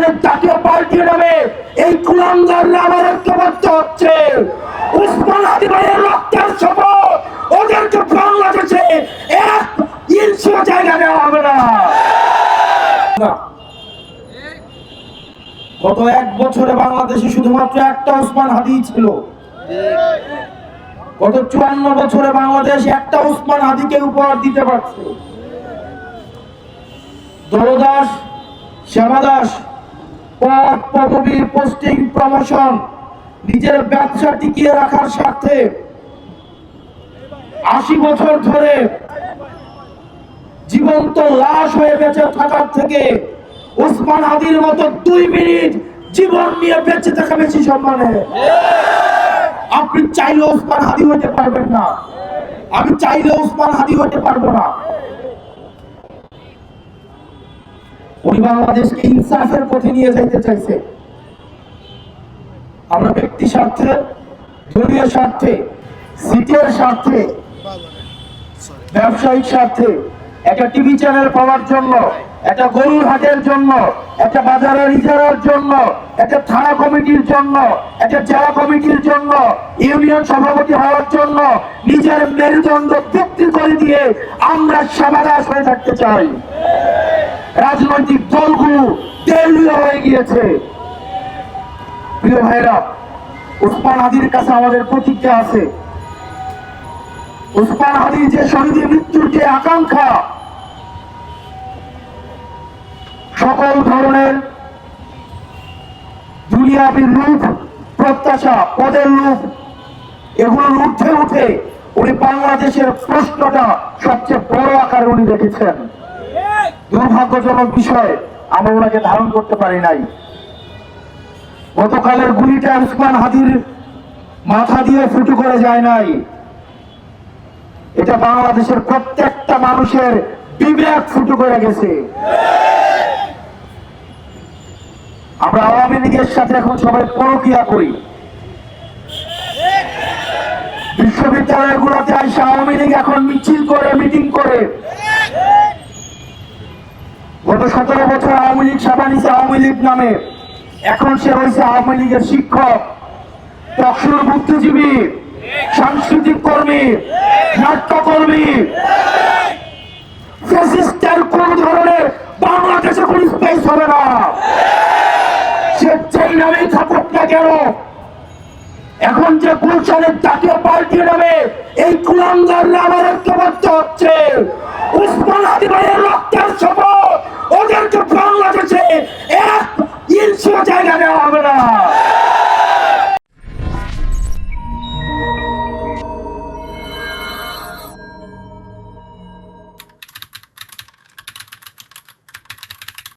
গুলশানের জাতীয় পার্টির নামে এই কুলাঙ্গাররা আবার ঐক্যবদ্ধ হচ্ছে। উসমান হাদি ভাইয়ের রক্তের শপথ, ওদেরকে বাংলাদেশে 1 ইঞ্চিও জায়গা দেওয়া হবে না। গত 1 বছরে বাংলাদেশে শুধুমাত্র একটা উসমান হাদি ছিল। গত 54 বছরে বাংলাদেশ একটা উসমান হাদিকে উপহার দিতে পারছে। দলদাস, সেবাদাস, পদ পদবী, পোস্টিং, প্রমোশন, নিজের ব্যবসা টিকিয়ে রাখার স্বার্থে 80 বছর ধরে জীবন্ত লাশ হয়ে বেঁচে থাকার থেকে উসমান হাদির মতো 2 মিনিট জীবন নিয়ে বেঁচে থাকা বেশি সম্মানের। আপনি চাইলে উসমান হাদি হতে পারবেন না, আমি চাইলে উসমান হাদি হতে পারবো না। উনি বাংলাদেশকে ইনসাফের পথে নিয়ে যাইতে চাইছে। আমরা ব্যক্তি স্বার্থে, দলীয় স্বার্থে, সিটের স্বার্থে, ব্যবসায়িক স্বার্থে, একটা টিভি চ্যানেল পাওয়ার জন্য, একটা গরুর হাটের জন্য, একটা বাজারের ইজারার জন্য, একটা থানা কমিটির জন্য, একটা জেলা কমিটির জন্য, ইউনিয়ন সভাপতি হওয়ার জন্য নিজের মেরুদণ্ড বিক্রি করে দিয়ে আমরা সেবাদাস হয়ে থাকতে চাই। রাজনৈতিক দলগুলো দেউলিয়া হয়ে গিয়েছে। প্রিয় ভাইরা, উসমান হাদির কাছে আমাদের প্রতিজ্ঞা আছে। উসমান হাদির যে শহীদের মৃত্যুর যে আকাঙ্ক্ষা, সকল ধরনের দুনিয়াবী লোভ, প্রত্যাশা, পদের লোভ, এগুলোর ঊর্ধ্বে উঠে উনি বাংলাদেশের প্রশ্নটা সবচেয়ে বড় আকারে উনি রেখেছেন। দুর্ভাগ্যজনক বিষয়, আমরা ওনাকে ধারণ করতে পারি নাই। গতকালের গুলিটা উসমান হাদির মাথা দিয়ে ফুটো করে যায় নাই, এটা বাংলাদেশের প্রত্যেকটা মানুষের বিবেক ফুটো করে গেছে। আমরা আওয়ামী লীগের সাথে এখন সবাই পরকিয়া করি। বিশ্ববিদ্যালয়গুলোতে এসে আওয়ামী লীগ এখন মিছিল করে, মিটিং করে। গত 17 বছর আওয়ামী লীগ সেবা নিছে আওয়ামী লীগ নামে, এখন সে হয়েছে আওয়ামী লীগের শিক্ষক, টকশোর বুদ্ধিজীবী, সাংস্কৃতিক কর্মী, নাট্যকর্মী। ফ্যাসিস্টের কোন ধরনের বাংলাদেশে কোন স্পেস হবে না, সে যেই নামেই থাকুক না কেন। এখন যে গুলশানের জাতীয় পার্টির নামে এই কুলাঙ্গাররা আবার ঐক্যবদ্ধ হচ্ছে। উসমান হাদি ভাইয়ের রক্তের শপথ, ওদেরকে বাংলাদেশে 1 ইঞ্চিও জায়গা দেওয়া হবে না।